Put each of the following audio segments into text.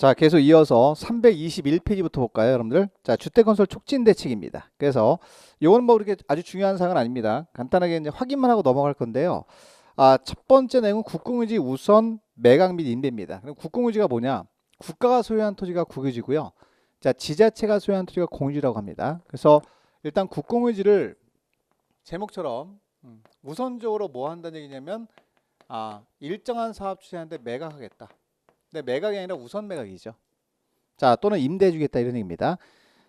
자, 계속 이어서 321페이지부터 볼까요, 여러분들? 자, 주택건설 촉진 대책입니다. 그래서 이건 뭐 이렇게 아주 중요한 사항은 아닙니다. 간단하게 이제 확인만 하고 넘어갈 건데요. 첫 번째 내용은 국공유지 우선 매각 및 임대입니다. 그럼 국공유지가 뭐냐? 국가가 소유한 토지가 국유지고요. 자, 지자체가 소유한 토지가 공유지라고 합니다. 그래서 일단 국공유지를 제목처럼 우선적으로 뭐 한다는 얘기냐면 일정한 사업 주체한테 매각하겠다. 근데 매각이 아니라 우선 매각이죠. 자, 또는 임대해 주겠다 이런 얘기입니다.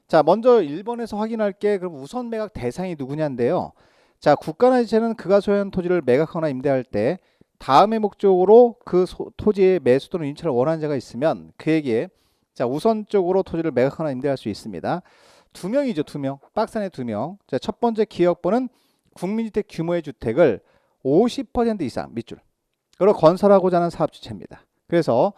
자, 먼저 1번에서 확인할 게 그럼 우선 매각 대상이 누구냐인데요. 자, 국가나 지자체는 그가 소유한 토지를 매각하거나 임대할 때 다음의 목적으로 그 토지의 매수 또는 임차를 원하는 자가 있으면 그에게 자, 우선적으로 토지를 매각하거나 임대할 수 있습니다. 2명이죠, 2명. 박스 안에 2명. 자, 첫 번째 기업번은 국민주택 규모의 주택을 50% 이상 밑줄 그리고 건설하고자 하는 사업주체입니다. 그래서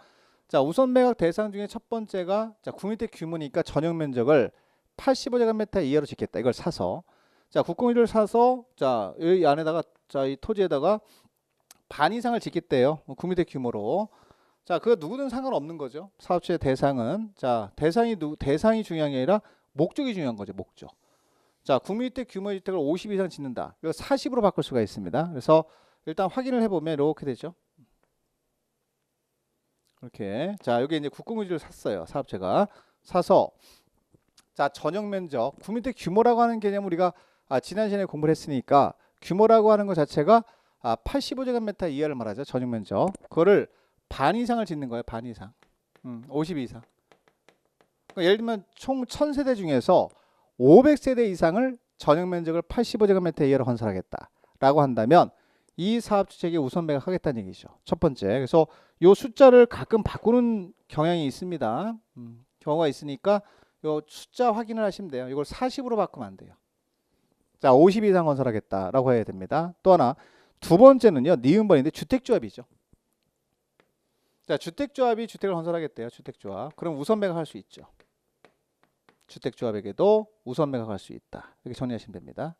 자, 우선 매각 대상 중에 첫 번째가 자, 국민주택 규모니까 전용 면적을 85제곱미터 이하로 짓겠다. 이걸 사서 자, 국공유지를 사서 자, 이 안에다가 자, 이 토지에다가 반 이상을 짓겠대요. 국민주택 규모로. 자, 그거 누구든 상관없는 거죠. 사업주의 대상은 자, 대상이 중요한 게 아니라 목적이 중요한 거죠. 목적. 자, 국민주택 규모의 주택을 50 이상 짓는다. 이거 40으로 바꿀 수가 있습니다. 그래서 일단 확인을 해보면 이렇게 되죠. 이렇게 자, 여기 이제 국공유지를 샀어요. 사업체가 사서 자, 전용 면적 국민주택 규모라고 하는 개념 우리가 지난 시간에 공부를 했으니까 규모라고 하는 것 자체가 85제곱미터 이하를 말하죠. 전용 면적 그거를 반 이상을 짓는 거예요. 반 이상 50 이상. 그러니까 예를 들면 총 1000세대 중에서 500세대 이상을 전용 면적을 85제곱미터 이하로 건설하겠다라고 한다면 이 사업주체에게 우선 매각하겠다는 얘기죠. 첫 번째. 그래서 요 숫자를 가끔 바꾸는 경향이 있습니다. 경우가 있으니까 요 숫자 확인을 하시면 돼요. 이걸 40으로 바꾸면 안 돼요. 자, 50 이상 건설하겠다라고 해야 됩니다. 또 하나 두 번째는요. 니은번인데 주택조합이죠. 자, 주택조합이 주택을 건설하겠대요. 주택조합. 그럼 우선 매각할 수 있죠. 주택조합에게도 우선 매각할 수 있다. 이렇게 정리하시면 됩니다.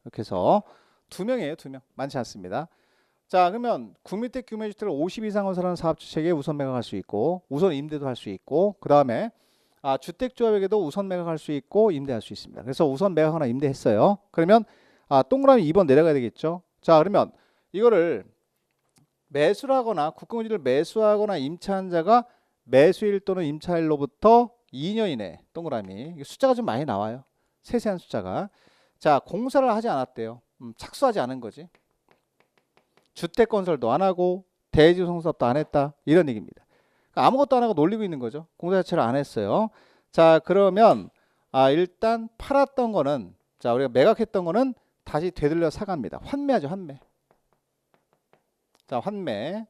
이렇게 해서 2명이에요. 2명. 많지 않습니다. 자, 그러면 국민주택 규모의 주택을 50 이상 건설하는 사업주체에게 우선 매각할 수 있고 우선 임대도 할 수 있고 그 다음에 주택조합에게도 우선 매각할 수 있고 임대할 수 있습니다. 그래서 우선 매각하거나 임대했어요. 그러면 동그라미 2번 내려가야 되겠죠. 자, 그러면 이거를 매수를 하거나 국공유지를 매수하거나 임차한 자가 매수일 또는 임차일로부터 2년 이내 동그라미 숫자가 좀 많이 나와요. 세세한 숫자가. 자, 공사를 하지 않았대요. 착수하지 않은 거지. 주택 건설도 안 하고 대지 조성 사업도 안 했다. 이런 얘기입니다. 그러니까 아무것도 안 하고 놀리고 있는 거죠. 공사 자체를 안 했어요. 자, 그러면 일단 팔았던 거는 자, 우리가 매각했던 거는 다시 되돌려 사갑니다. 환매하죠. 환매. 자, 환매.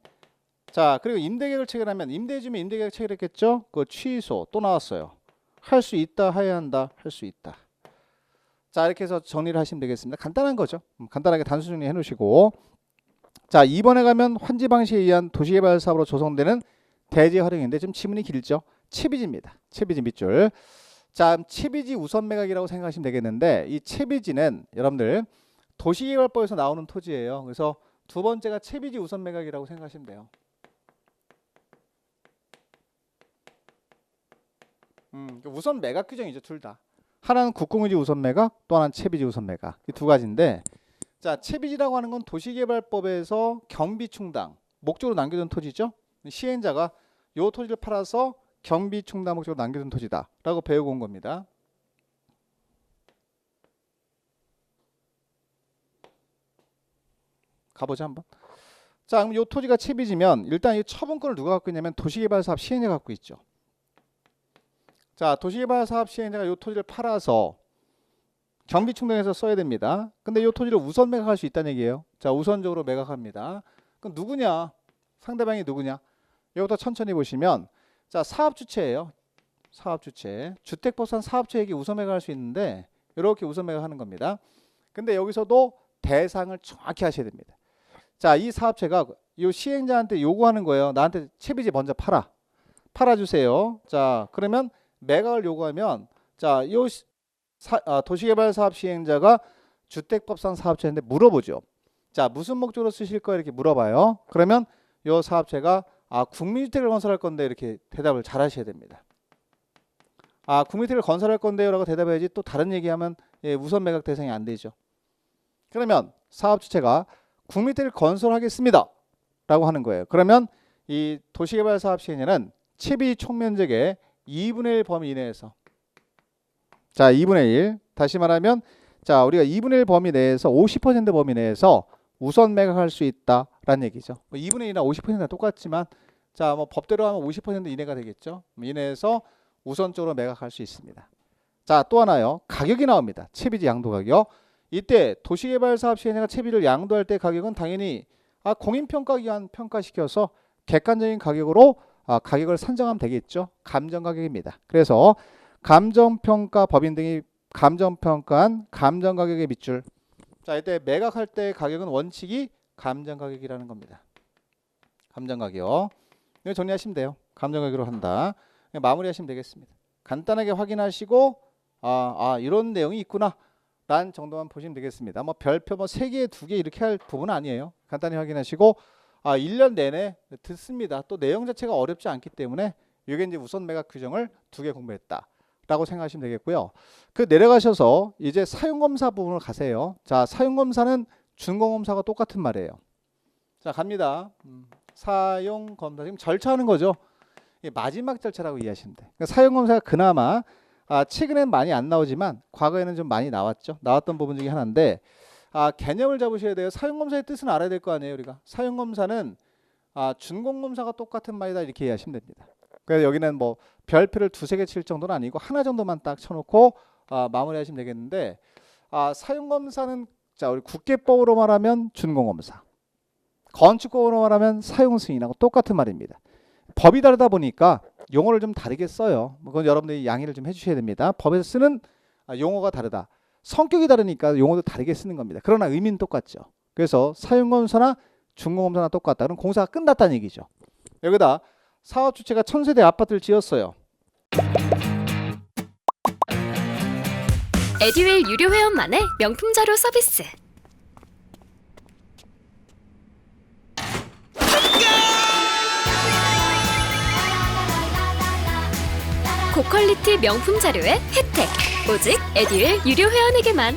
자, 그리고 임대계약을 체결하면 임대해주면 임대계약 체결했겠죠. 그거 취소 또 나왔어요. 할 수 있다 해야 한다. 할 수 있다. 자, 이렇게 해서 정리를 하시면 되겠습니다. 간단한 거죠. 간단하게 단수 정리해 놓으시고 자, 2번에 가면 환지 방식에 의한 도시개발 사업으로 조성되는 대지 활용인데 지금 지문이 길죠. 채비지입니다. 채비지 밑줄. 자, 채비지 우선 매각이라고 생각하시면 되겠는데 이 채비지는 여러분들 도시개발법에서 나오는 토지예요. 그래서 두 번째가 채비지 우선 매각이라고 생각하시면 돼요. 우선 매각 규정이죠. 둘 다. 하나는 국공유지 우선 매각, 또 하나는 채비지 우선 매각. 이 두 가지인데 자, 채비지라고 하는 건 도시개발법에서 경비충당 목적으로 남겨둔 토지죠. 시행자가 요 토지를 팔아서 경비충당 목적으로 남겨둔 토지다 라고 배우고 온 겁니다. 가보자 한번. 자, 그럼 요 토지가 채비지면 일단 이 처분권을 누가 갖고 있냐면 도시개발사업 시행자가 갖고 있죠. 자, 도시개발사업 시행자가 요 토지를 팔아서 경비충당해서 써야 됩니다. 근데 이 토지를 우선 매각할 수 있다는 얘기예요. 자, 우선적으로 매각합니다. 그럼 누구냐? 상대방이 누구냐? 이거부터 천천히 보시면 자, 사업주체예요. 사업주체. 주택법상 사업주에게 우선 매각할 수 있는데 이렇게 우선 매각하는 겁니다. 근데 여기서도 대상을 정확히 하셔야 됩니다. 자, 이 사업체가 이 시행자한테 요구하는 거예요. 나한테 채비지 먼저 팔아주세요. 자, 그러면 매각을 요구하면 자, 이 도시개발사업 시행자가 주택법상 사업체인데 물어보죠. 자, 무슨 목적으로 쓰실 거예요? 이렇게 물어봐요. 그러면 이 사업체가 국민주택을 건설할 건데 이렇게 대답을 잘 하셔야 됩니다. 국민주택을 건설할 건데요 라고 대답해야지 또 다른 얘기하면 우선 매각 대상이 안 되죠. 그러면 사업 주체가 국민주택을 건설하겠습니다 라고 하는 거예요. 그러면 이 도시개발 사업 시행에는 채비 총면적의 2분의 1 범위 이내에서, 자 2분의 1, 다시 말하면 자 우리가 2분의 1 범위 내에서 50% 범위 내에서 우선 매각할 수 있다라는 얘기죠. 2분의 1이나 50%나 똑같지만 자 뭐 법대로 하면 50% 이내가 되겠죠. 이내에서 우선적으로 매각할 수 있습니다. 자 또 하나요. 가격이 나옵니다. 채비지 양도 가격. 이때 도시개발 사업 시행자가 채비를 양도할 때 가격은 당연히 공인평가기관 평가시켜서 객관적인 가격으로 가격을 산정하면 되겠죠. 감정가격입니다. 그래서 감정평가 법인 등이 감정평가한 감정가격의 밑줄. 자 이때 매각할 때 가격은 원칙이 감정가격이라는 겁니다. 감정가격. 이거 정리하시면 돼요. 감정가격으로 한다. 마무리하시면 되겠습니다. 간단하게 확인하시고 이런 내용이 있구나 라는 정도만 보시면 되겠습니다. 뭐 별표 뭐 3개, 2개 이렇게 할 부분은 아니에요. 간단히 확인하시고 1년 내내 듣습니다. 또 내용 자체가 어렵지 않기 때문에 이게 이제 우선 매각 규정을 2개 공부했다 라고 생각하시면 되겠고요. 그 내려가셔서 이제 사용검사 부분을 가세요. 자 사용검사는 준공검사가 똑같은 말이에요. 자 갑니다. 사용검사 지금 절차하는 거죠. 마지막 절차라고 이해하시면 돼요. 그러니까 사용검사가 그나마 최근엔 많이 안 나오지만 과거에는 좀 많이 나왔죠. 나왔던 부분 중에 하나인데 개념을 잡으셔야 돼요. 사용검사의 뜻은 알아야 될 거 아니에요. 우리가 사용검사는 준공검사가 똑같은 말이다 이렇게 이해하시면 됩니다. 그래서 여기는 뭐 별표를 2-3개 칠 정도는 아니고 하나 정도만 딱 쳐놓고 마무리하시면 되겠는데 사용검사는 자 우리 국계법으로 말하면 준공검사, 건축법으로 말하면 사용승인하고 똑같은 말입니다. 법이 다르다 보니까 용어를 좀 다르게 써요. 그건 여러분들이 양해를 좀 해주셔야 됩니다. 법에서 쓰는 용어가 다르다. 성격이 다르니까 용어도 다르게 쓰는 겁니다. 그러나 의미는 똑같죠. 그래서 사용검사나 준공검사나 똑같다. 그럼 공사가 끝났다는 얘기죠. 여기다 사업 주체가 1000세대 아파트를 지었어요. 에듀윌 유료 회원만의 명품 자료 서비스. 고퀄리티 명품 자료의 혜택. 오직 에듀윌 유료 회원에게만.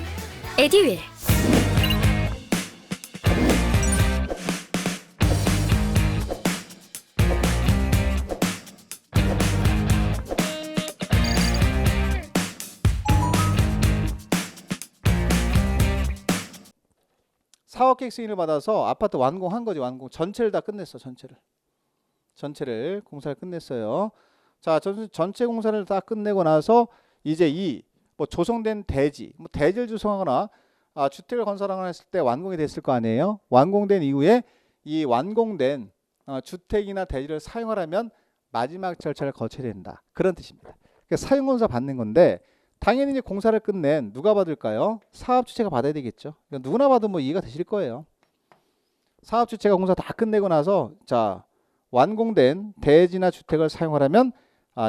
에듀윌. 사업계획 승인을 받아서 아파트 완공한 거지. 완공 전체를 다 끝냈어. 전체를 공사를 끝냈어요. 자 전체 공사를 다 끝내고 나서 이제 이 뭐 조성된 대지, 뭐 대지를 조성하거나 주택을 건설하거나 했을 때 완공이 됐을 거 아니에요. 완공된 이후에 이 완공된 주택이나 대지를 사용하려면 마지막 절차를 거쳐야 된다. 그런 뜻입니다. 그러니까 사용공사 받는 건데 당연히 이제 공사를 끝낸 누가 받을까요? 사업 주체가 받아야 되겠죠. 그러니까 누구나 봐도 뭐 이해가 되실 거예요. 사업 주체가 공사 다 끝내고 나서 자 완공된 대지나 주택을 사용하려면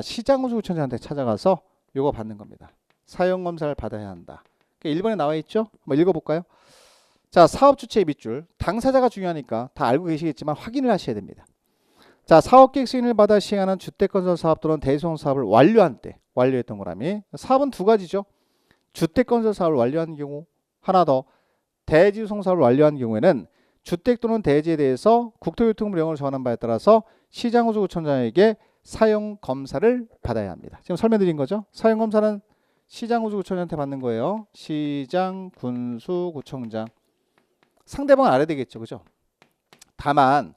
시장군수구청장한테 찾아가서 요거 받는 겁니다. 사용검사를 받아야 한다. 1번에 나와 있죠? 한번 읽어볼까요? 자 사업 주체의 밑줄. 당사자가 중요하니까 다 알고 계시겠지만 확인을 하셔야 됩니다. 자 사업계획 승인을 받아 시행하는 주택건설 사업 또는 대지조성 사업을 완료한 때 완료했던 거라며 사업은 두 가지죠. 주택건설 사업을 완료한 경우 하나 더 대지조성 사업을 완료한 경우에는 주택 또는 대지에 대해서 국토교통부령을 정하는 바에 따라서 시장군수구청장에게 사용검사를 받아야 합니다. 지금 설명드린 거죠. 사용검사는 시장군수구청장한테 받는 거예요. 시장군수구청장. 상대방은 알아야 되겠죠. 그죠? 다만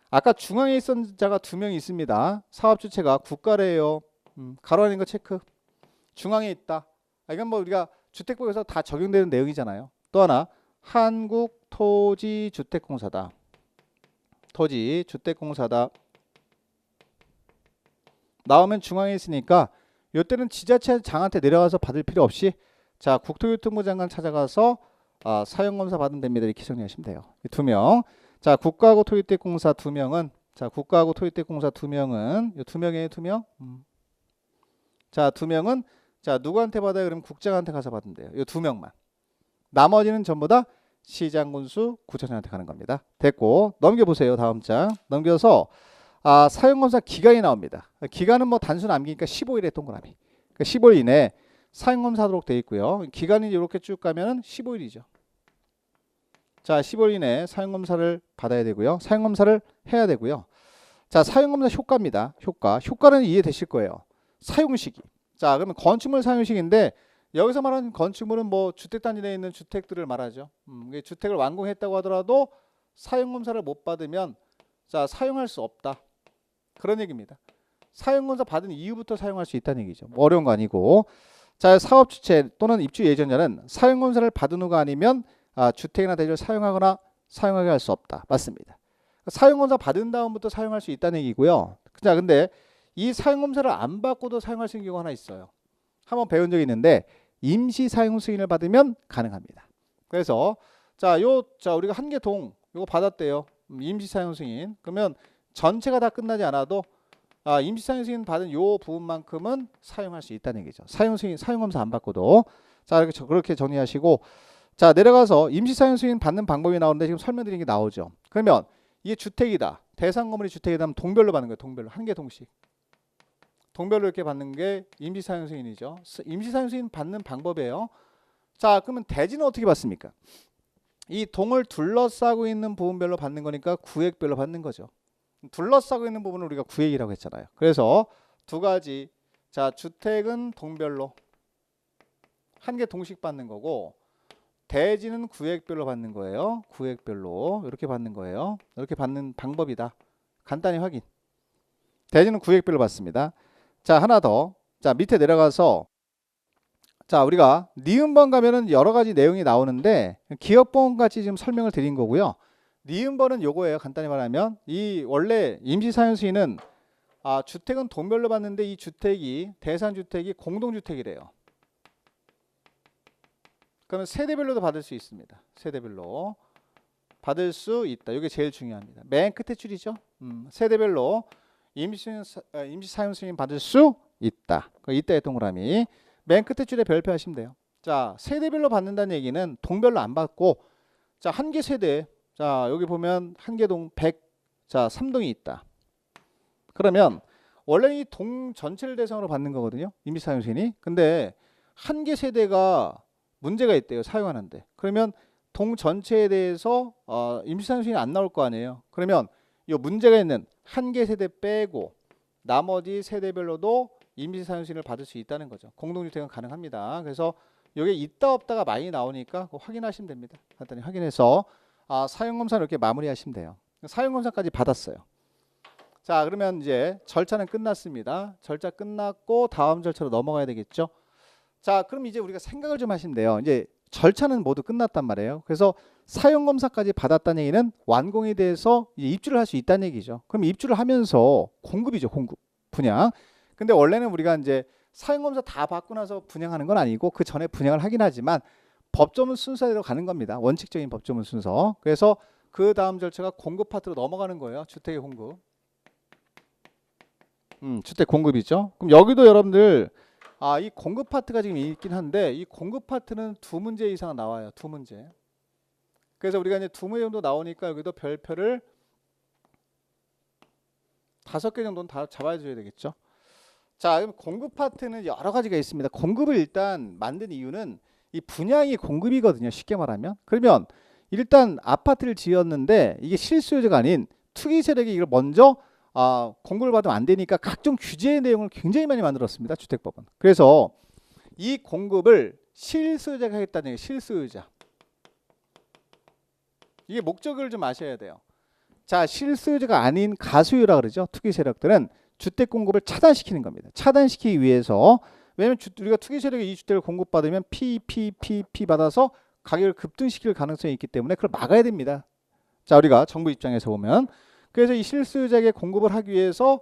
아까 중앙에 있던 자가 2명이 있습니다. 사업 주체가 국가래요. 가로 아닌 거 체크. 중앙에 있다. 이건 뭐 우리가 주택법에서 다 적용되는 내용이잖아요. 또 하나 한국토지주택공사다. 토지주택공사다. 나오면 중앙에 있으니까 이때는 지자체장한테 내려가서 받을 필요 없이 자 국토교통부 장관 찾아가서 사용검사 받으면 됩니다. 이렇게 정리하시면 돼요. 2명. 자 국가하고 토지주택공사 2명은 자 국가하고 토지주택공사 2명은 이 2명이에요. 2명. 자 2명은 자 누구한테 받아요? 그러면 국장한테 가서 받으면 돼요. 이 2명만. 나머지는 전부 다 시장군수 구청장한테 가는 겁니다. 됐고 넘겨보세요. 다음 장 넘겨서 사용검사 기간이 나옵니다. 기간은 뭐 단순 암기니까 15일에 동그라미. 그러니까 15일 이내에 사용검사하도록 되어 있고요. 기간이 이렇게 쭉 가면은 15일이죠. 자, 15일 이내에 사용검사를 받아야 되고요. 사용검사를 해야 되고요. 자, 사용검사 효과입니다. 효과는 이해되실 거예요. 사용시기. 자, 그러면 건축물 사용시기인데 여기서 말하는 건축물은 뭐 주택단지 내에 있는 주택들을 말하죠. 주택을 완공했다고 하더라도 사용검사를 못 받으면 자, 사용할 수 없다. 그런 얘기입니다. 사용검사 받은 이후부터 사용할 수 있다는 얘기죠. 뭐 어려운 거 아니고. 자, 사업 주체 또는 입주 예정자는 사용검사를 받은 후가 아니면 주택이나 대지를 사용하거나 사용하게 할 수 없다. 맞습니다. 사용검사 받은 다음부터 사용할 수 있다는 얘기고요. 자, 근데 이 사용검사를 안 받고도 사용할 수 있는 경우가 하나 있어요. 한번 배운 적이 있는데 임시 사용 승인을 받으면 가능합니다. 그래서 자, 우리가 한 개 동 이거 받았대요. 임시 사용 승인. 그러면 전체가 다 끝나지 않아도 임시 사용 승인 받은 요 부분만큼은 사용할 수 있다는 얘기죠. 사용 승인, 사용검사 안 받고도. 자, 이렇게 그렇게 정리하시고 자, 내려가서 임시 사용 승인 받는 방법이 나오는데 지금 설명드린 게 나오죠. 그러면 이게 주택이다. 대상 건물이 주택이다 하면 동별로 받는 거예요. 동별로. 한 개 동씩. 동별로 이렇게 받는 게 임시 사용 승인이죠. 임시 사용 승인 받는 방법이에요. 자, 그러면 대지는 어떻게 받습니까? 이 동을 둘러싸고 있는 부분별로 받는 거니까 구획별로 받는 거죠. 둘러싸고 있는 부분을 우리가 구획이라고 했잖아요. 그래서 두 가지. 자, 주택은 동별로 한 개 동씩 받는 거고 대지는 구획별로 받는 거예요. 구획별로 이렇게 받는 거예요. 이렇게 받는 방법이다. 간단히 확인. 대지는 구획별로 받습니다. 자, 하나 더. 자, 밑에 내려가서 자, 우리가 니은번 가면은 여러 가지 내용이 나오는데 기업번 같이 지금 설명을 드린 거고요. 니은번은 요거예요. 간단히 말하면 이 원래 임시 사용 승인은 주택은 동별로 받는데 이 주택이 대상 주택이 공동주택이래요. 그러면 세대별로도 받을 수 있습니다. 세대별로 받을 수 있다. 이게 제일 중요합니다. 맨 끝에 줄이죠. 세대별로 임시 사용 승인 받을 수 있다. 이따의 동그라미. 맨 끝에 줄에 별표 하시면 돼요. 자, 세대별로 받는다는 얘기는 동별로 안 받고 자, 한 개 세대. 자, 여기 보면 한 개 동 100. 자, 3동이 있다. 그러면 원래 이 동 전체를 대상으로 받는 거거든요. 임시 사용 승인이. 근데 한 개 세대가 문제가 있대요. 사용하는데. 그러면 동 전체에 대해서 임시 사용 승인이 안 나올 거 아니에요. 그러면 이 문제가 있는 한 개 세대 빼고 나머지 세대별로도 임시 사용 승인을 받을 수 있다는 거죠. 공동주택은 가능합니다. 그래서 이게 있다 없다가 많이 나오니까 그거 확인하시면 됩니다. 간단히 확인해서 사용검사를 이렇게 마무리하시면 돼요. 사용검사까지 받았어요. 자, 그러면 이제 절차는 끝났습니다. 절차 끝났고 다음 절차로 넘어가야 되겠죠. 자, 그럼 이제 우리가 생각을 좀 하시면 돼요. 이제 절차는 모두 끝났단 말이에요. 그래서 사용검사까지 받았다는 얘기는 완공에 대해서 이제 입주를 할 수 있다는 얘기죠. 그럼 입주를 하면서 공급이죠. 공급. 분양. 근데 원래는 우리가 이제 사용검사 다 받고 나서 분양하는 건 아니고 그 전에 분양을 하긴 하지만 법조문 순서대로 가는 겁니다. 원칙적인 법조문 순서. 그래서 그 다음 절차가 공급 파트로 넘어가는 거예요. 주택의 공급. 주택 공급이죠. 그럼 여기도 여러분들 이 공급 파트가 지금 있긴 한데 이 공급 파트는 두 문제 이상 나와요. 두 문제. 그래서 우리가 이제 두 문제 정도 나오니까 여기도 별표를 5개 정도는 다 잡아줘야 되겠죠. 자, 그럼 공급 파트는 여러 가지가 있습니다. 공급을 일단 만든 이유는 이 분양이 공급이거든요. 쉽게 말하면. 그러면 일단 아파트를 지었는데 이게 실수요자가 아닌 투기 세력이 이걸 먼저 공급을 받으면 안 되니까 각종 규제의 내용을 굉장히 많이 만들었습니다. 주택법은. 그래서 이 공급을 실수요자가 하겠다는 얘기예요. 실수요자. 이게 목적을 좀 아셔야 돼요. 자, 실수요자가 아닌 가수요라 그러죠. 투기 세력들은 주택 공급을 차단시키는 겁니다. 차단시키기 위해서. 왜냐면 우리가 투기 세력이 이 주택을 공급받으면 P 받아서 가격을 급등시킬 가능성이 있기 때문에 그걸 막아야 됩니다. 자, 우리가 정부 입장에서 보면. 그래서 이 실수요자에게 공급을 하기 위해서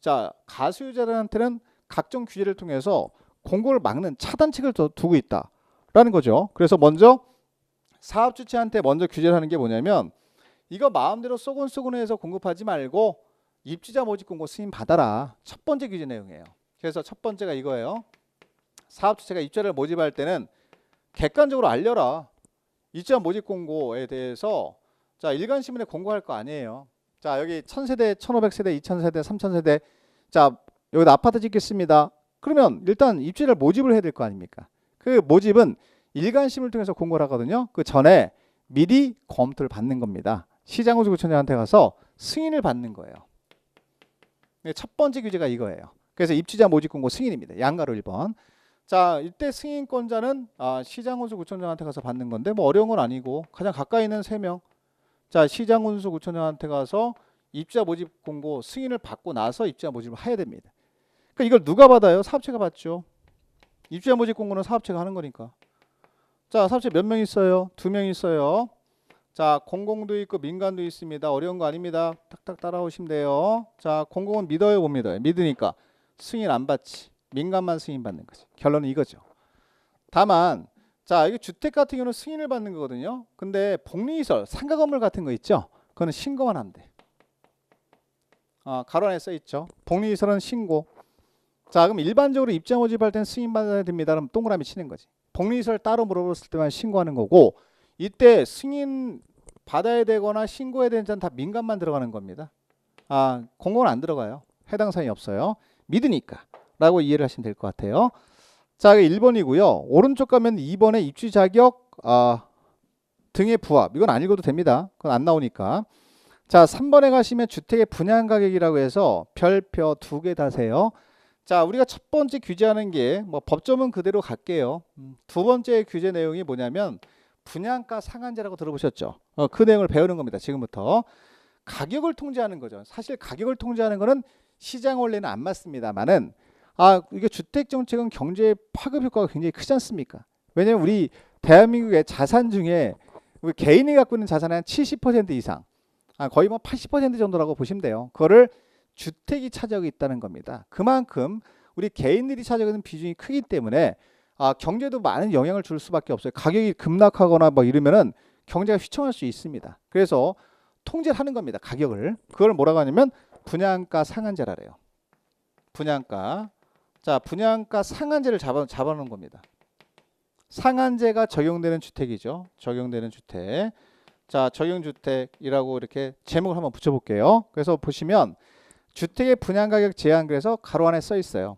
자, 가수요자들한테는 각종 규제를 통해서 공급을 막는 차단책을 두고 있다라는 거죠. 그래서 먼저 사업 주체한테 먼저 규제를 하는 게 뭐냐면 이거 마음대로 쏘곤쏘곤해서 공급하지 말고 입주자 모집 공고 승인 받아라. 첫 번째 규제 내용이에요. 그래서 첫 번째가 이거예요. 사업 주체가 입주자를 모집할 때는 객관적으로 알려라. 입주자 모집 공고에 대해서 자, 일간신문에 공고할 거 아니에요. 자, 여기 1000세대, 1500세대, 2000세대, 3000세대. 자, 여기다 아파트 짓겠습니다. 그러면 일단 입주자를 모집을 해야 될 거 아닙니까? 그 모집은 일간심을 통해서 공고를 하거든요. 그 전에 미리 검토를 받는 겁니다. 시장호수구청장한테 가서 승인을 받는 거예요. 첫 번째 규제가 이거예요. 그래서 입주자 모집 공고 승인입니다. 양가로 1번. 자, 이때 승인권자는 시장호수구청장한테 가서 받는 건데 뭐 어려운 건 아니고 가장 가까이 있는 3명. 자, 시장호수구청장한테 가서 입주자 모집 공고 승인을 받고 나서 입주자 모집을 해야 됩니다. 그러니까 이걸 누가 받아요? 사업체가 받죠. 입주자 모집 공고는 사업체가 하는 거니까. 자, 사업체 몇 명 있어요? 2명 있어요. 자, 공공도 있고 민간도 있습니다. 어려운 거 아닙니다. 탁탁 따라오시면 돼요. 자, 공공은 믿어요, 못 믿어요? 믿으니까 승인 안 받지. 민간만 승인 받는 거지. 결론은 이거죠. 다만 자, 이게 주택 같은 경우는 승인을 받는 거거든요. 근데 복리시설, 상가 건물 같은 거 있죠? 그거는 신고만 하면 돼. 가로 안에 써 있죠. 복리시설은 신고. 자, 그럼 일반적으로 입자 모집할 땐 승인 받아야 됩니다. 그럼 동그라미 치는 거지. 복리시설 따로 물어봤을 때만 신고하는 거고, 이때 승인 받아야 되거나 신고해야 되는 자는 다 민간만 들어가는 겁니다. 공공은 안 들어가요. 해당 사항이 없어요. 믿으니까 라고 이해를 하시면 될 것 같아요. 자, 1번이고요. 오른쪽 가면 2번에 입주 자격 등의 부합. 이건 안 읽어도 됩니다. 그건 안 나오니까. 자, 3번에 가시면 주택의 분양 가격이라고 해서 별표 2개 다세요. 자, 우리가 첫 번째 규제하는 게 뭐 법조문 그대로 갈게요. 두 번째 규제 내용이 뭐냐면 분양가 상한제라고 들어보셨죠? 그 내용을 배우는 겁니다. 지금부터. 가격을 통제하는 거죠. 사실 가격을 통제하는 거는 시장 원리는 안 맞습니다만은 이게 주택 정책은 경제 파급 효과가 굉장히 크지 않습니까? 왜냐면 우리 대한민국의 자산 중에 우리 개인이 갖고 있는 자산의 한 70% 이상, 거의 뭐 80% 정도라고 보시면 돼요. 그거를 주택이 차지하고 있다는 겁니다. 그만큼 우리 개인들이 차지하고 있는 비중이 크기 때문에 경제도 많은 영향을 줄 수밖에 없어요. 가격이 급락하거나 뭐 이러면은 경제가 휘청할 수 있습니다. 그래서 통제를 하는 겁니다. 가격을. 그걸 뭐라고 하냐면 분양가 상한제라 그래요. 분양가. 자, 분양가 상한제를 잡아놓은 겁니다. 상한제가 적용되는 주택이죠. 적용되는 주택. 자, 적용주택이라고 이렇게 제목을 한번 붙여볼게요. 그래서 보시면 주택의 분양가격 제한, 그래서 가로 안에 써 있어요.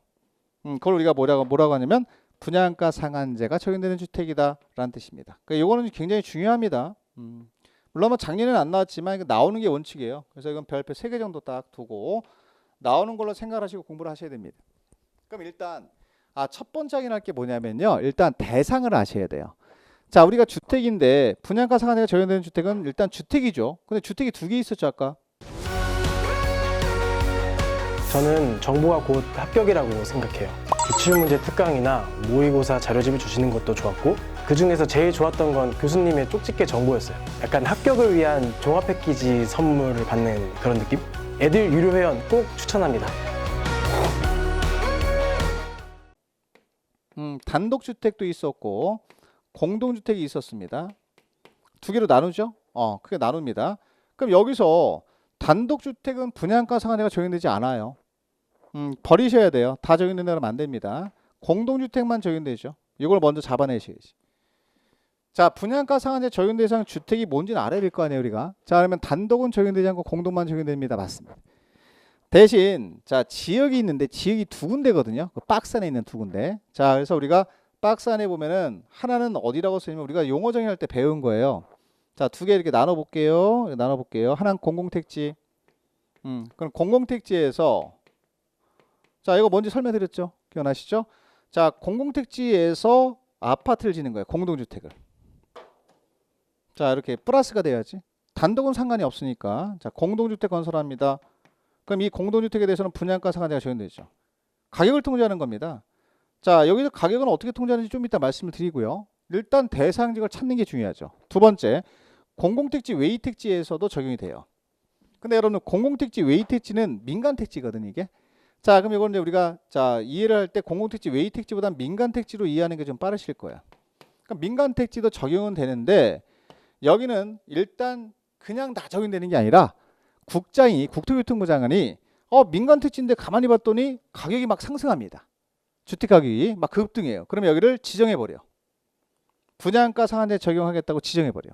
그걸 우리가 뭐라고 하냐면 분양가 상한제가 적용되는 주택이다 라는 뜻입니다. 그러니까 이거는 굉장히 중요합니다. 물론 뭐 작년에는 안 나왔지만 이거 나오는 게 원칙이에요. 그래서 이건 별표 3개 정도 딱 두고 나오는 걸로 생각하시고 공부를 하셔야 됩니다. 그럼 일단 첫 번째 확인할 게 뭐냐면요. 일단 대상을 아셔야 돼요. 자, 우리가 주택인데 분양가 상한제가 적용되는 주택은 일단 주택이죠. 근데 주택이 2개 있었죠, 아까. 저는 정보가 곧 합격이라고 생각해요. 기출문제 특강이나 모의고사 자료집을 주시는 것도 좋았고, 그 중에서 제일 좋았던 건 교수님의 쪽집게 정보였어요. 약간 합격을 위한 종합 패키지 선물을 받는 그런 느낌? 애들 유료 회원 꼭 추천합니다. 단독주택도 있었고 공동주택이 있었습니다. 2개로 나누죠? 크게 나눕니다. 그럼 여기서 단독주택은 분양가 상한제가 적용되지 않아요. 버리셔야 돼요. 다 적용된다면 안 됩니다. 공동주택만 적용되죠. 이걸 먼저 잡아내셔야지. 자, 분양가 상한제 적용 대상 주택이 뭔지는 알아야 될 거 아니에요, 우리가. 자, 그러면 단독은 적용되지 않고 공동만 적용됩니다. 맞습니다. 대신 자, 지역이 있는데 지역이 2군데거든요. 그 박스 안에 있는 2군데. 자, 그래서 우리가 박스 안에 보면은 하나는 어디라고 쓰냐면 우리가 용어 정의할 때 배운 거예요. 자, 2개 이렇게 나눠 볼게요. 하나는 공공택지. 그럼 공공택지에서 자, 이거 뭔지 설명드렸죠? 기억나시죠? 자, 공공택지에서 아파트를 짓는 거예요. 공동주택을. 자, 이렇게 플러스가 돼야지. 단독은 상관이 없으니까. 자, 공동주택 건설합니다. 그럼 이 공동주택에 대해서는 분양가 상한제가 적용되죠. 가격을 통제하는 겁니다. 자, 여기서 가격은 어떻게 통제하는지 좀 이따 말씀을 드리고요. 일단 대상지역을 찾는 게 중요하죠. 두 번째, 공공택지 외의택지에서도 적용이 돼요. 근데 여러분, 공공택지 외의택지는 민간택지거든요, 이게. 자, 그럼 이건 이제 우리가 이해를 할 때 공공택지 외의택지보다 민간택지로 이해하는 게 좀 빠르실 거야. 그러니까 민간택지도 적용은 되는데 여기는 일단 그냥 다 적용되는 게 아니라 국토교통부 장관이 민간택지인데 가만히 봤더니 가격이 막 상승합니다. 주택가격이 막 급등해요. 그러면 여기를 지정해버려. 분양가 상한제 적용하겠다고 지정해버려.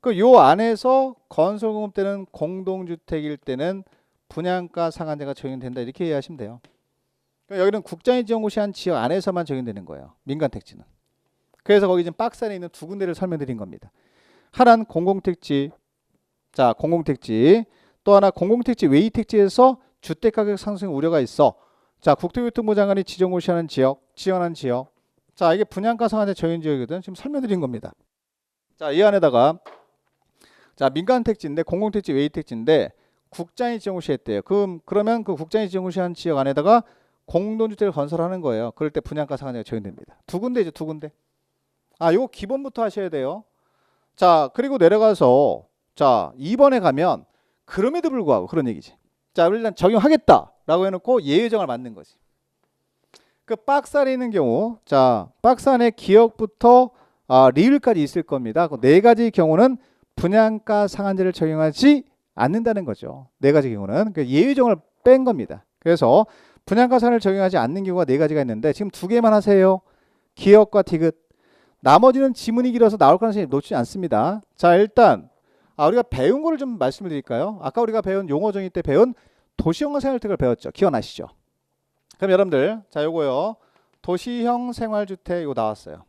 그 요 안에서 건설공급되는 공동주택일 때는 분양가 상한제가 적용된다 이렇게 이해하시면 돼요. 그러니까 여기는 국장이 지정고시한 지역 안에서만 적용되는 거예요. 민간택지는. 그래서 거기 지금 박스 안에 있는 두 군데를 설명드린 겁니다. 하나는 공공택지, 자 공공택지, 또 하나 공공택지 외의 택지에서 주택가격 상승 우려가 있어. 자 국토교통부 장관이 지정고시하는 지역, 지원한 지역. 자 이게 분양가 상한제 적용 지역이거든. 지금 설명드린 겁니다. 자 이 안에다가 자 민간택지인데 공공택지 외의 택지인데 국장이 지정고시했대요. 그러면 그 국장이 지정고시한 지역 안에다가 공동주택을 건설하는 거예요. 그럴 때 분양가 상한제가 적용됩니다. 두 군데죠, 두 군데. 아, 요거 기본부터 하셔야 돼요. 자, 그리고 내려가서 자, 2번에 가면 그럼에도 불구하고 그런 얘기지. 자, 일단 적용하겠다라고 해놓고 예외정을 만든 거지. 그 박스 안에 있는 경우, 자, 박스 안에 기억부터 리을까지 있을 겁니다. 그 네 가지 경우는 분양가 상한제를 적용하지 않는다는 거죠. 네 가지 경우는 그 예외정을 뺀 겁니다. 그래서 분양가 상한제를 적용하지 않는 경우가 네 가지가 있는데 지금 두 개만 하세요. 기억과 디귿. 나머지는 지문이 길어서 나올 가능성이 높지 않습니다. 자 일단 우리가 배운 거를 좀 말씀을 드릴까요? 아까 우리가 배운 용어 정의 때 배운 도시형 생활주택을 배웠죠. 기억나시죠? 그럼 여러분들 자 요거요. 도시형 생활주택 이거 나왔어요.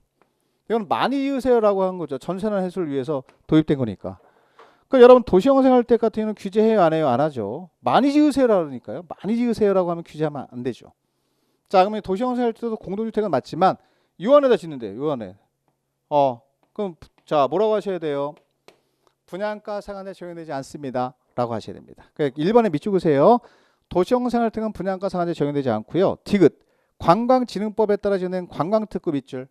이건 많이 지으세요라고 한 거죠. 전세난 해소를 위해서 도입된 거니까. 그럼 여러분 도시형 생활주택 같은 경우는 규제해요 안 해요? 안 하죠. 많이 지으세요라고 하니까요. 많이 지으세요라고 하면 규제하면 안 되죠. 자 그러면 도시형 생활주택도 공동주택은 맞지만 요 안에다 짓는데 요 안에 그럼 자 뭐라고 하셔야 돼요? 분양가 상한제 적용되지 않습니다 라고 하셔야 됩니다. 그러니까 1번에 밑줄으세요. 도시형 생활주택은 분양가 상한제 적용되지 않고요. 디귿 관광진흥법에 따라 지정된 관광특구 밑줄.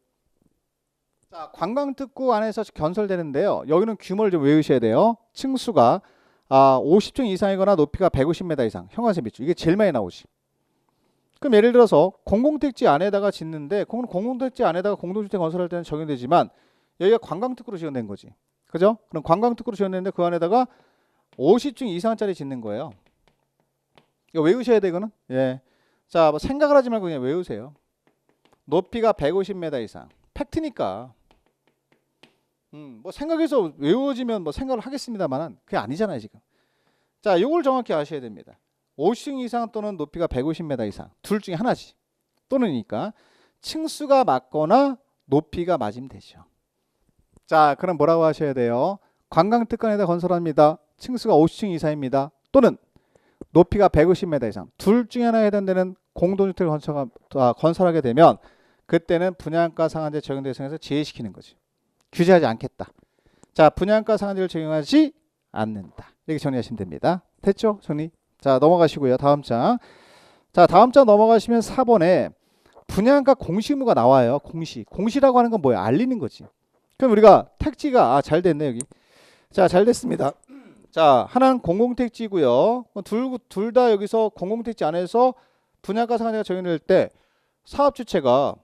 자 관광특구 안에서 건설되는데요. 여기는 규모를 좀 외우셔야 돼요. 층수가 50층 이상이거나 높이가 150m 이상. 형광색 밑줄. 이게 제일 많이 나오지. 그럼 예를 들어서 공공택지 안에다가 짓는데 공공택지 안에다가 공동주택 건설할 때는 적용되지만 여기가 관광특구로 지정된 거지. 그죠? 그럼 관광특구로 지정됐는데 그 안에다가 50층 이상짜리 짓는 거예요. 이거 외우셔야 돼 이거는. 예. 자, 뭐 생각을 하지 말고 그냥 외우세요. 높이가 150m 이상. 팩트니까. 뭐 생각해서 외워지면 뭐 생각을 하겠습니다만은 그게 아니잖아요 지금. 자, 이걸 정확히 아셔야 됩니다. 50층 이상 또는 높이가 150m 이상 둘 중에 하나지. 또는이니까 층수가 맞거나 높이가 맞으면 되죠. 자 그럼 뭐라고 하셔야 돼요? 관광특권에다 건설합니다. 층수가 50층 이상입니다. 또는 높이가 150m 이상 둘 중에 하나에 해당되는 공동주택을 건설하게 되면 그때는 분양가 상한제 적용 대상에서 제외시키는 거지. 규제하지 않겠다. 자 분양가 상한제를 적용하지 않는다. 이렇게 정리하시면 됩니다. 됐죠? 정리? 자 넘어가시고요. 다음 장. 자 다음 장 넘어가시면 4번에 분양가 공시 의무가 나와요. 공시라고 하는 건 뭐야? 알리는 거지. 그럼 우리가 택지가 잘 됐네 여기. 자 잘 됐습니다. 자 하나는 공공택지고요. 둘 다 여기서 공공택지 안에서 분양가 상한제가 적용될 때 사업주체가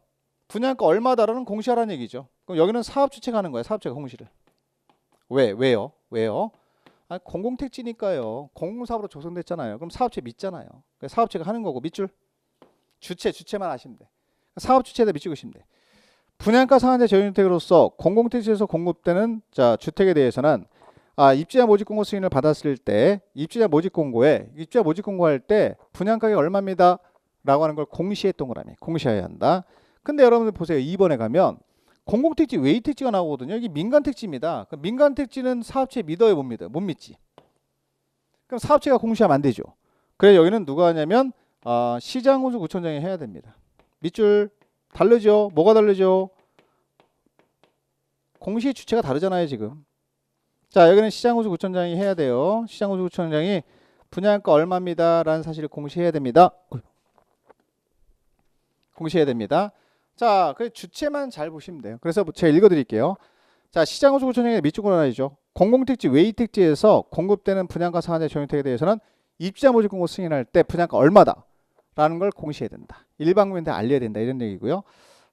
분양가 얼마다라는 공시하라는 얘기죠. 그럼 여기는 사업주체가 하는 거야. 사업주체가 공시를. 왜요? 공공택지니까요. 공공사업으로 조성됐잖아요. 그럼 사업체 믿잖아요. 사업체가 하는 거고 밑줄 주체만 하시면 돼. 사업주체에다 밑줄으시면 돼. 분양가 상한제 적용주택으로서 공공택지에서 공급되는 주택에 대해서는 입주자 모집 공고 승인을 받았을 때 입주자 모집 공고할 때 분양가격이 얼마입니다 라고 하는 걸 공시했던 거라며. 공시해야 한다. 근데 여러분들 보세요. 2번에 가면 공공택지 외의 택지가 나오거든요. 이게 민간택지입니다. 민간택지는 사업체 믿어요 못 믿어요? 못 믿지. 그럼 사업체가 공시하면 안 되죠. 그래 여기는 누가 하냐면 시장군수구청장이 해야 됩니다. 밑줄 다르죠? 뭐가 다르죠? 공시의 주체가 다르잖아요 지금. 자 여기는 시장군수구청장이 해야 돼요. 시장군수구청장이 분양가 얼마입니다 라는 사실을 공시해야 됩니다. 공시해야 됩니다. 자, 그 주체만 잘 보시면 돼요. 그래서 제가 읽어드릴게요. 자, 시장군수구청장의 밑줄을 하나이죠. 공공택지 외의 택지에서 공급되는 분양가 상한제 적용택에 대해서는 입주자 모집 공고 승인할 때 분양가 얼마다 라는 걸 공시해야 된다. 일반국민한테 알려야 된다 이런 얘기고요.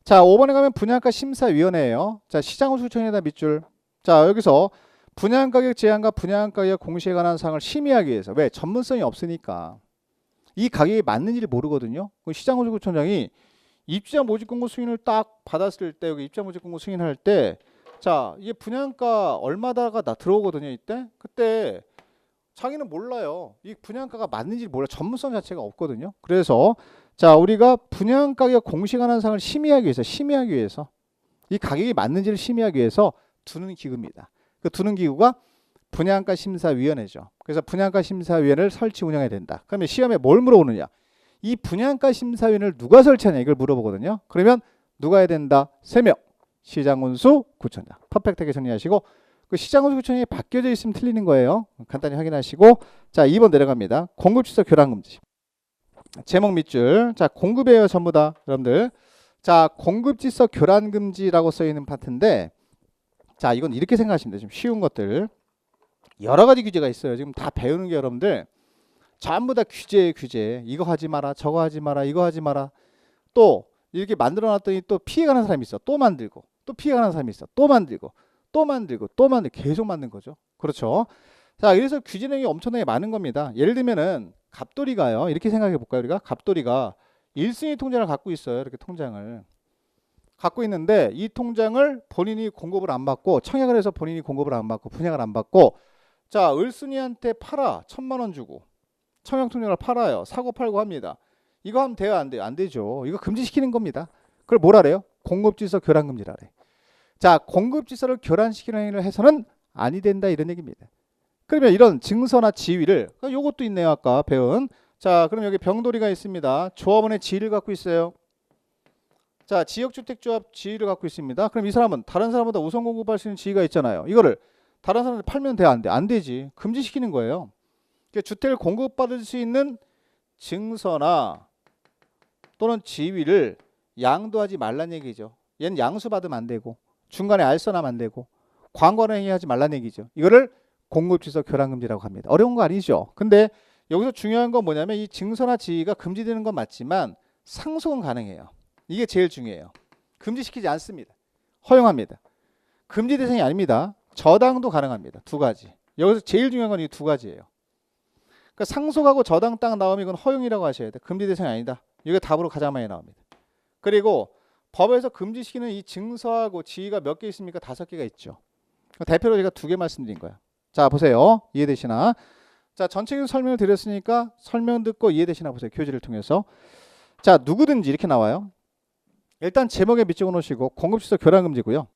자 5번에 가면 분양가 심사위원회예요. 자 시장군수구청에다 밑줄. 자 여기서 분양가격 제한과 분양가격 공시에 관한 사항을 심의하기 위해서 왜? 전문성이 없으니까 이 가격이 맞는지를 모르거든요. 시장군수구청장이 입주자 모집 공고 승인을 딱 받았을 때 여기 입주자 모집 공고 승인할 때 자, 이게 분양가 얼마다가 들어오거든요. 이때 그때 자기는 몰라요. 이 분양가가 맞는지 몰라. 전문성 자체가 없거든요. 그래서 자, 우리가 분양가격 공시관한상을 심의하기 위해서 이 가격이 맞는지를 심의하기 위해서 두는 기구입니다. 그 두는 기구가 분양가 심사위원회죠. 그래서 분양가 심사위원회를 설치 운영해야 된다. 그러면 시험에 뭘 물어보느냐? 이 분양가 심사위원회를 누가 설치하냐 이걸 물어보거든요. 그러면 누가 해야 된다? 3명. 시장운수 구청장. 퍼펙트하게 정리하시고 그 시장운수 구청장이 바뀌어져 있으면 틀리는 거예요. 간단히 확인하시고 자 2번 내려갑니다. 공급질서 교란금지. 제목 밑줄. 자 공급이에요 전부 다 여러분들. 자 공급질서 교란금지라고 써있는 파트인데 자 이건 이렇게 생각하시면 돼요. 좀 쉬운 것들. 여러 가지 규제가 있어요. 지금 다 배우는 게 여러분들 전부 다 규제. 이거 하지 마라, 저거 하지 마라, 이거 하지 마라. 또 이렇게 만들어놨더니 또 피해가는 사람이 있어. 또 만들고, 또 피해가는 사람이 있어. 또 만들고, 또 만들고, 또 만들고 계속 만든 거죠. 그렇죠? 자, 그래서 규제 내용이 엄청나게 많은 겁니다. 예를 들면은 갑돌이가요. 이렇게 생각해 볼까요? 우리가 갑돌이가 1순위 통장을 갖고 있어요. 이렇게 통장을 갖고 있는데 이 통장을 본인이 공급을 안 받고 청약을 해서 본인이 공급을 안 받고 분양을 안 받고 자 을순이한테 팔아 1,000만 원 주고 청약 통장을 팔아요. 사고 팔고 합니다. 이거 하면 돼요? 안 돼요? 안 되죠. 이거 금지시키는 겁니다. 그걸 뭐라래요? 공급질서 교란금지라래. 자 공급질서를 교란시키는 행위를 해서는 아니 된다 이런 얘기입니다. 그러면 이런 증서나 지위를 요것도 있네요. 아까 배운 자 그럼 여기 병돌이가 있습니다. 조합원의 지위를 갖고 있어요. 자 지역주택조합 지위를 갖고 있습니다. 그럼 이 사람은 다른 사람보다 우선 공급할 수 있는 지위가 있잖아요. 이거를 다른 사람한테 팔면 돼? 안 돼? 안 되지. 금지시키는 거예요. 주택을 공급받을 수 있는 증서나 또는 지위를 양도하지 말란 얘기죠. 얘는 양수받으면 안 되고 중간에 알선하면 안 되고 광고는 행위하지 말란 얘기죠. 이거를 공급질서 교란금지라고 합니다. 어려운 거 아니죠. 근데 여기서 중요한 건 뭐냐면 이 증서나 지위가 금지되는 건 맞지만 상속은 가능해요. 이게 제일 중요해요. 금지시키지 않습니다. 허용합니다. 금지 대상이 아닙니다. 저당도 가능합니다. 두 가지. 여기서 제일 중요한 건 이 두 가지예요. 그러니까 상속하고 저당 딱 나오면 이건 허용이라고 하셔야 돼. 금지 대상이 아니다. 이게 답으로 가장 많이 나옵니다. 그리고 법에서 금지시키는 이 증서하고 지위가 몇 개 있습니까? 5개가 있죠. 대표로 제가 2개 말씀드린 거야. 자 보세요. 이해되시나? 자 전체적인 설명을 드렸으니까 설명 듣고 이해되시나 보세요. 교재를 통해서. 자 누구든지 이렇게 나와요. 일단 제목에 밑적어 놓으시고 공급질서 교란금지고요.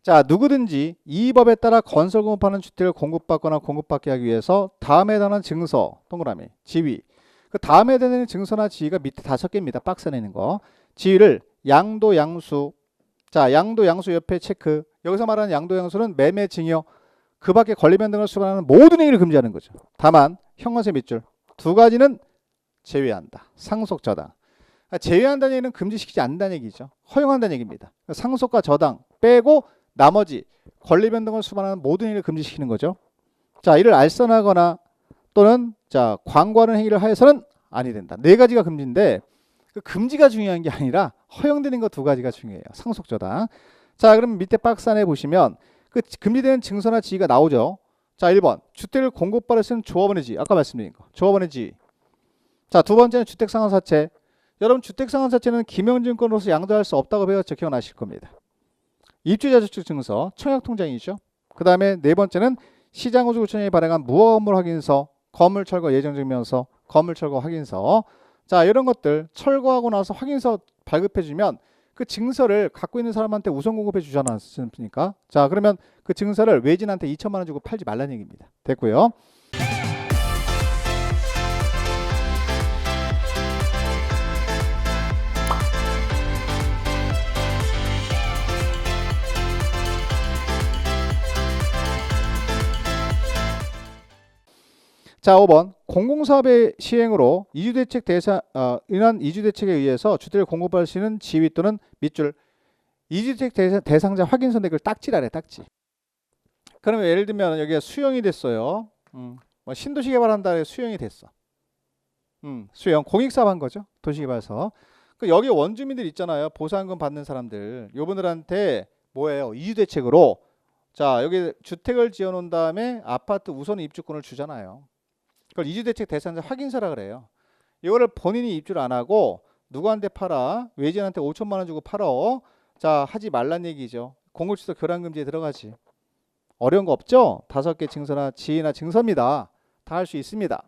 자 누구든지 이 법에 따라 건설 공급하는 주택을 공급받거나 공급받게 하기 위해서 다음에 해당하는 증서 동그라미 지위 그 다음에 해당하는 증서나 지위가 밑에 5개입니다. 박스 안에 있는 거 지위를 양도 양수 자 양도 양수 옆에 체크 여기서 말하는 양도 양수는 매매 증여 그 밖에 권리변 등을 수반하는 모든 행위를 금지하는 거죠. 다만 형광색 밑줄 2가지는 제외한다. 상속 저당 제외한다는 얘기는 금지시키지 않는다는 얘기죠. 허용한다는 얘기입니다. 상속과 저당 빼고 나머지 권리 변동을 수반하는 모든 행위를 금지시키는 거죠. 자, 이를 알선하거나 또는 자 광고하는 행위를 하여서는 아니 된다. 4가지가 금지인데 그 금지가 중요한 게 아니라 허용되는 거 2가지가 중요해요. 상속 저당. 자, 그럼 밑에 박스 안에 보시면 그 금지되는 증서나 지위가 나오죠. 자, 1번 주택을 공급받을 수 있는 조합원의 지위. 아까 말씀드린 거. 조합원의 지위. 자, 2번째는 주택상환사채. 여러분 주택상환사채는 김영증권으로서 양도할 수 없다고 배웠죠. 기억나실 겁니다. 입주자주택증서, 청약통장이죠. 그 다음에 4번째는 시장호주구청장이 발행한 무허건물 확인서, 건물철거 예정증명서, 건물철거 확인서. 자 이런 것들 철거하고 나서 확인서 발급해주면 그 증서를 갖고 있는 사람한테 우선 공급해 주지 않았습니까? 자 그러면 그 증서를 외진한테 2천만 원 주고 팔지 말라는 얘기입니다. 됐고요. 자 5번 공공사업의 시행으로 이주대책 인한 이주대책에 의해서 주택을 공급할 수 있는 지위 또는 밑줄 이주대책 대상자 확인서 내걸 딱지라래 딱지. 그러면 예를 들면 여기가 수용이 됐어요. 뭐 신도시개발한다 해서 수용이 됐어. 수용 공익사업 한 거죠. 도시개발서. 그 여기 원주민들 있잖아요. 보상금 받는 사람들. 요분들한테 뭐예요? 이주대책으로 자 여기 주택을 지어놓은 다음에 아파트 우선 입주권을 주잖아요. 그걸 이주대책 대상자 확인서라 그래요. 이거를 본인이 입주를 안 하고 누구한테 팔아? 외진한테 5천만 원 주고 팔어. 자, 하지 말란 얘기죠. 공급취소 교란금지에 들어가지. 어려운 거 없죠? 5개 증서나 지위나 증서입니다. 다 할 수 있습니다.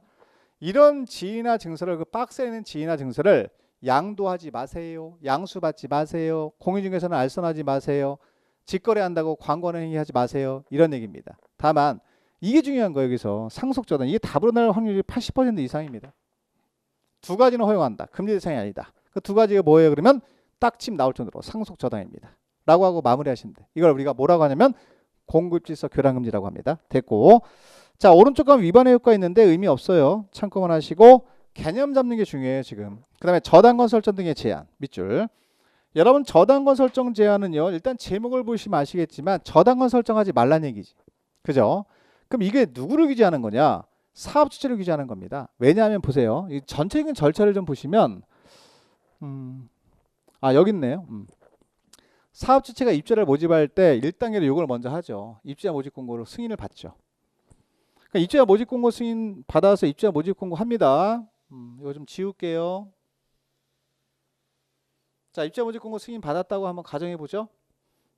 이런 지위나 증서를 그 박스에 있는 지위나 증서를 양도하지 마세요. 양수받지 마세요. 공인중개사는 알선하지 마세요. 직거래한다고 광고하는 행위하지 마세요. 이런 얘기입니다. 다만 이게 중요한 거예요. 여기서 상속저당 이게 답으로 날 확률이 80% 이상입니다. 두 가지는 허용한다. 금지 대상이 아니다. 그 두 가지가 뭐예요? 그러면 딱침 나올 정도로 상속저당입니다. 라고 하고 마무리하시면 돼. 이걸 우리가 뭐라고 하냐면 공급질서 교란금지라고 합니다. 됐고, 자 오른쪽 가면 위반의 효과 있는데 의미 없어요. 참고만 하시고 개념 잡는 게 중요해요 지금. 그 다음에 저당권 설정 등의 제한 밑줄. 여러분 저당권 설정 제한은요 일단 제목을 보시면 아시겠지만 저당권 설정하지 말란 얘기지. 그죠? 그럼 이게 누구를 규제하는 거냐? 사업주체를 규제하는 겁니다. 왜냐하면 보세요. 이 전체적인 절차를 좀 보시면 여기 있네요. 사업주체가 입주자를 모집할 때 1단계로 요걸 먼저 하죠. 입주자 모집 공고로 승인을 받죠. 그러니까 입주자 모집 공고 승인 받아서 입주자 모집 공고 합니다. 이거 좀 지울게요. 자, 입주자 모집 공고 승인 받았다고 한번 가정해 보죠.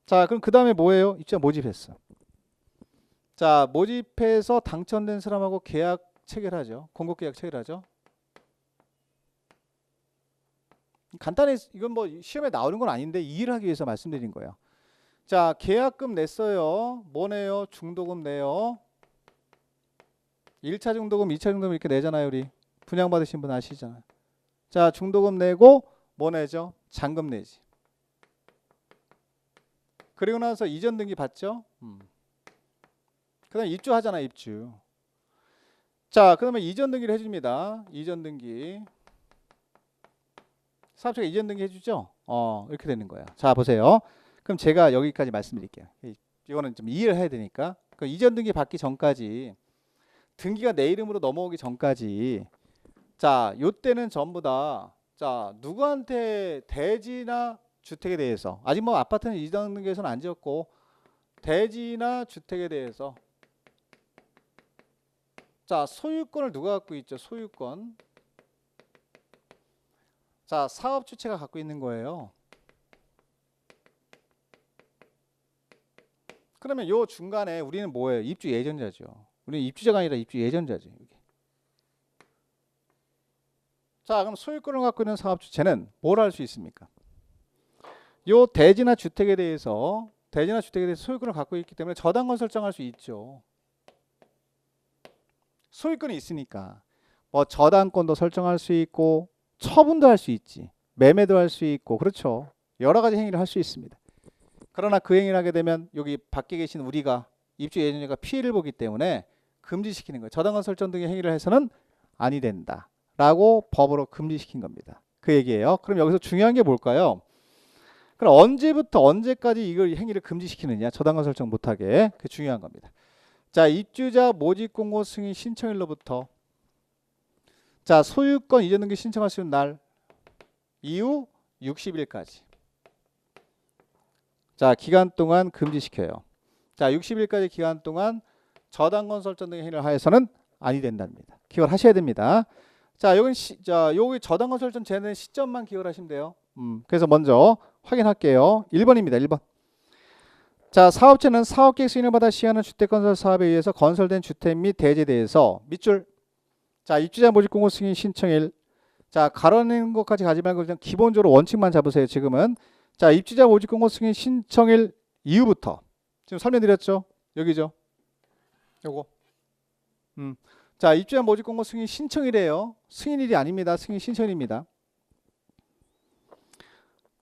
자, 그럼 그 다음에 뭐예요? 입주자 모집했어. 자, 모집해서 당첨된 사람하고 계약 체결하죠. 공고 계약 체결하죠. 간단히 이건 뭐 시험에 나오는 건 아닌데 이해를 하기 위해서 말씀드린 거예요. 자, 계약금 냈어요. 뭐 내요? 중도금 내요. 1차 중도금, 2차 중도금 이렇게 내잖아요. 우리 분양받으신 분 아시잖아요. 자, 중도금 내고 뭐 내죠? 잔금 내지. 그리고 나서 이전 등기 받죠. 그 다음에 입주하잖아요. 입주. 자, 그러면 이전 등기를 해줍니다. 이전 등기. 사업자가 이전 등기 해주죠. 이렇게 되는 거예요. 자, 보세요. 그럼 제가 여기까지 말씀드릴게요. 이거는 좀 이해를 해야 되니까. 그럼 이전 등기 받기 전까지 등기가 내 이름으로 넘어오기 전까지 자, 요때는 전부 다 자, 누구한테 대지나 주택에 대해서 아직 뭐 아파트는 이전 등기에서는 안 지었고 대지나 주택에 대해서 자, 소유권을 누가 갖고 있죠? 소유권. 자, 사업 주체가 갖고 있는 거예요. 그러면 요 중간에 우리는 뭐예요? 입주 예전자죠. 우리는 입주자가 아니라 입주 예전자죠. 자, 그럼 소유권을 갖고 있는 사업 주체는 뭘 할 수 있습니까? 요 대지나 주택에 대해서 소유권을 갖고 있기 때문에 저당권 설정할 수 있죠. 소유권이 있으니까 뭐 저당권도 설정할 수 있고 처분도 할 수 있지. 매매도 할 수 있고 그렇죠. 여러 가지 행위를 할 수 있습니다. 그러나 그 행위를 하게 되면 여기 밖에 계신 우리가 입주 예정자가 피해를 보기 때문에 금지시키는 거예요. 저당권 설정 등의 행위를 해서는 아니 된다. 라고 법으로 금지시킨 겁니다. 그 얘기예요. 그럼 여기서 중요한 게 뭘까요? 그럼 언제부터 언제까지 이걸 행위를 금지시키느냐? 저당권 설정 못하게. 그게 중요한 겁니다. 자, 입주자 모집 공고 승인 신청일로부터 자, 소유권 이전 등기 신청할 수 있는 날 이후 60일까지. 자, 기간 동안 금지시켜요. 자, 60일까지 기간 동안 저당권 설정 등의 행위를 하여서는 아니 된답니다. 기억을 하셔야 됩니다. 자, 여기 저당권 설정 제한된 시점만 기억을 하시면 돼요. 그래서 먼저 확인할게요. 1번입니다. 1번. 자, 사업체는 사업계획 승인을 받아 시행하는 주택건설 사업에 의해서 건설된 주택 및 대지에 대해서 밑줄. 자, 입주자 모집 공고 승인 신청일. 자, 가로는 것까지 가지 말고 그냥 기본적으로 원칙만 잡으세요. 지금은. 자, 입주자 모집 공고 승인 신청일 이후부터. 지금 설명드렸죠? 여기죠. 요거. 자, 입주자 모집 공고 승인 신청일이에요. 승인일이 아닙니다. 승인 신청일입니다.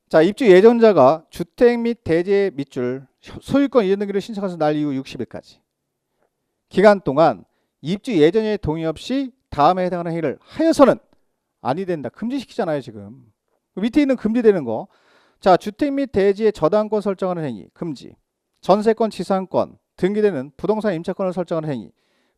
자, 입주 예정자가 주택 및 대지의 밑줄 소유권 이전 등기를 신청해서 날 이후 60일까지 기간 동안 입주 예정자의 동의 없이 다음에 해당하는 행위를 하여서는 아니 된다. 금지시키잖아요. 지금 밑에 있는 금지되는 거. 자, 주택 및 대지의 저당권 설정하는 행위 금지. 전세권, 지상권, 등기되는 부동산 임차권을 설정하는 행위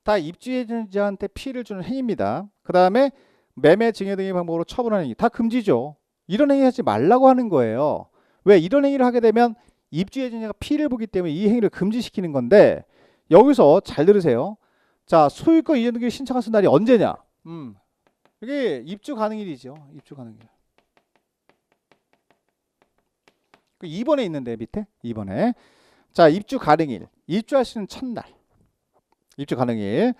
다 입주 예정자한테 피해를 주는 행위입니다. 그 다음에 매매, 증여 등의 방법으로 처분하는 행위 다 금지죠. 이런 행위 하지 말라고 하는 거예요. 왜? 이런 행위를 하게 되면 입주 예정자가 피해를 보기 때문에 이 행위를 금지시키는 건데 여기서 잘 들으세요. 자, 소유권 이전 등기 신청하는 날이 언제냐? 이게 입주 가능일이죠. 입주 가능일. 그 2번에 있는데 밑에 2번에 자 입주 가능일 입주하시는 첫날 입주 가능일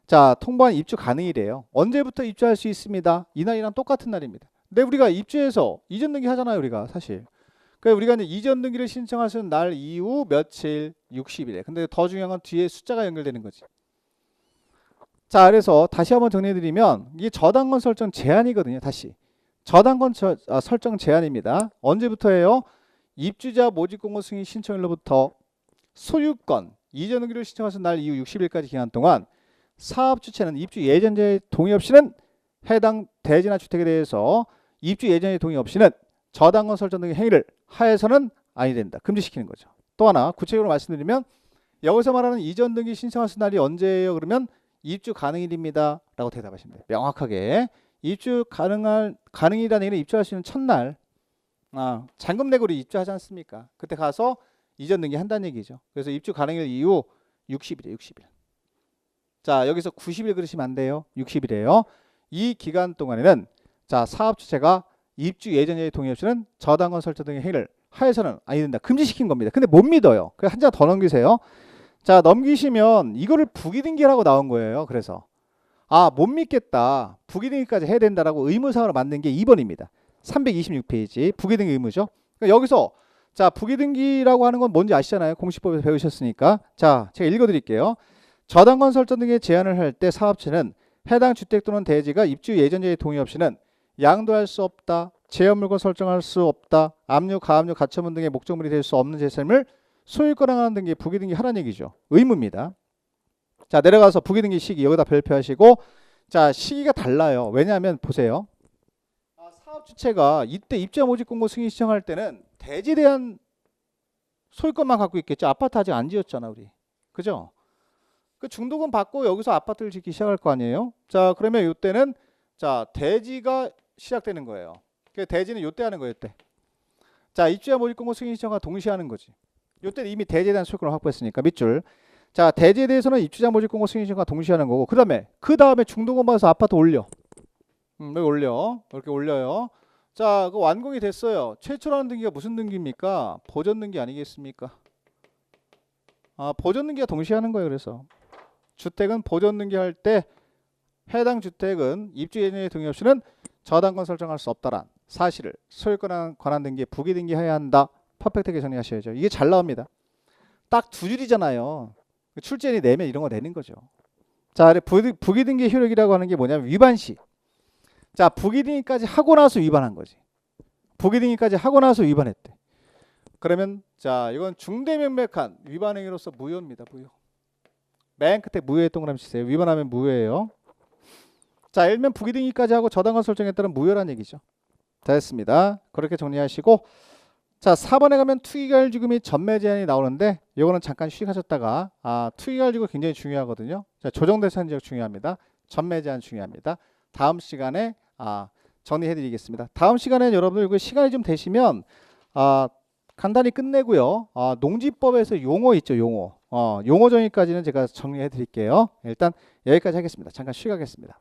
자 통보한 입주 가능일이에요. 언제부터 입주할 수 있습니다. 이날이랑 똑같은 날입니다. 근데 우리가 입주해서 이전 등기 하잖아요. 우리가 사실 그러니까 우리가 이제 이전 등기를 신청하시는 날 이후 며칠 60일에 근데 더 중요한 건 뒤에 숫자가 연결되는 거지. 자 그래서 다시 한번 정리해드리면 이게 저당권 설정 제한이거든요. 다시 저당권 설정 제한입니다. 언제부터예요? 입주자 모집공고 승인 신청일로부터 소유권 이전 등기를 신청하신 날 이후 60일까지 기간 동안 사업 주체는 입주 예정자의 동의 없이는 해당 대지나 주택에 대해서 입주 예정자의 동의 없이는 저당권 설정 등의 행위를 하여서는 아니 된다. 금지시키는 거죠. 또 하나 구체적으로 말씀드리면 여기서 말하는 이전 등기 신청하신 날이 언제예요? 그러면 입주 가능일입니다. 라고 대답하시면 돼요. 명확하게 입주 가능이라는 얘기는 입주할 수 있는 첫날 잔금 내고 입주하지 않습니까? 그때 가서 이전 등기 한다는 얘기죠. 그래서 입주 가능일 이후 60일이에요. 60일. 자 여기서 90일 그러시면 안 돼요. 60일이에요. 이 기간 동안에는 자 사업 주체가 입주 예정자의 동의 없이는 저당권 설정 등의 행위를 하여서는 아니 된다. 금지시킨 겁니다. 근데 못 믿어요. 그래서 한 장 더 넘기세요. 자 넘기시면 이거를 부기등기라고 나온 거예요. 그래서 못 믿겠다. 부기등기까지 해야 된다라고 의무사항으로 만든 게 2번입니다. 326페이지 부기등기 의무죠. 그러니까 여기서 자 부기등기라고 하는 건 뭔지 아시잖아요. 공시법에서 배우셨으니까. 자 제가 읽어드릴게요. 저당권 설정 등의 제한을 할 때 사업체는 해당 주택 또는 대지가 입주 예정자의 동의 없이는 양도할 수 없다. 제한물건 설정할 수 없다. 압류, 가압류, 가처분 등의 목적물이 될 수 없는 재산을 소유권행하는 등의 부기등기 하라는 얘기죠. 의무입니다. 자 내려가서 부기등기 시기 여기다 별표하시고 자 시기가 달라요. 왜냐하면 보세요. 사업 주체가 이때 입주자 모집 공고 승인 신청할 때는 대지에 대한 소유권만 갖고 있겠죠. 아파트 아직 안 지었잖아 우리. 그죠? 그 중도금 받고 여기서 아파트를 짓기 시작할 거 아니에요. 자 그러면 이때는 자 대지가 시작되는 거예요. 그 대지는 이때 하는 거예요. 이때. 자 입주자 모집 공고 승인 신청과 동시에 하는 거지. 이때 이미 대지에 대한 소유권을 확보했으니까 밑줄. 자 대지에 대해서는 입주자 모집 공고 승인 신청과 동시에 하는 거고 그 다음에 중도금 받아서 아파트 올려. 여기 올려. 이렇게 올려요. 자 그 완공이 됐어요. 최초로 하는 등기가 무슨 등기입니까? 보전 등기 아니겠습니까? 보전 등기가 동시에 하는 거예요. 그래서 주택은 보전 등기할 때 해당 주택은 입주 예정자의 동의 없이는 저당권 설정할 수 없다란 사실을 소유권에 관한 등기에 부기 등기해야 한다. 퍼펙트하게 정리하셔야죠. 이게 잘 나옵니다. 딱 두 줄이잖아요. 출제인이 내면 이런 거 내는 거죠. 자, 부기 등기 효력이라고 하는 게 뭐냐면 위반 시. 자, 부기 등기까지 하고 나서 위반한 거지. 부기 등기까지 하고 나서 위반했대. 그러면 자, 이건 중대명백한 위반 행위로서 무효입니다. 무효. 맨 끝에 무효의 동그라미 치세요. 위반하면 무효예요. 자, 일면 부기 등기까지 하고 저당권 설정에 따른 무효란 얘기죠. 다 됐습니다. 그렇게 정리하시고 자 4번에 가면 투기가율주금 및 전매 제한이 나오는데 이거는 잠깐 휴식하셨다가 투기가율주금 굉장히 중요하거든요. 자, 조정대상 지역 중요합니다. 전매 제한 중요합니다. 다음 시간에 정리해드리겠습니다. 다음 시간에 여러분들 이거 시간이 좀 되시면 간단히 끝내고요. 농지법에서 용어 있죠. 용어. 용어 정의까지는 제가 정리해드릴게요. 일단 여기까지 하겠습니다. 잠깐 쉬가겠습니다.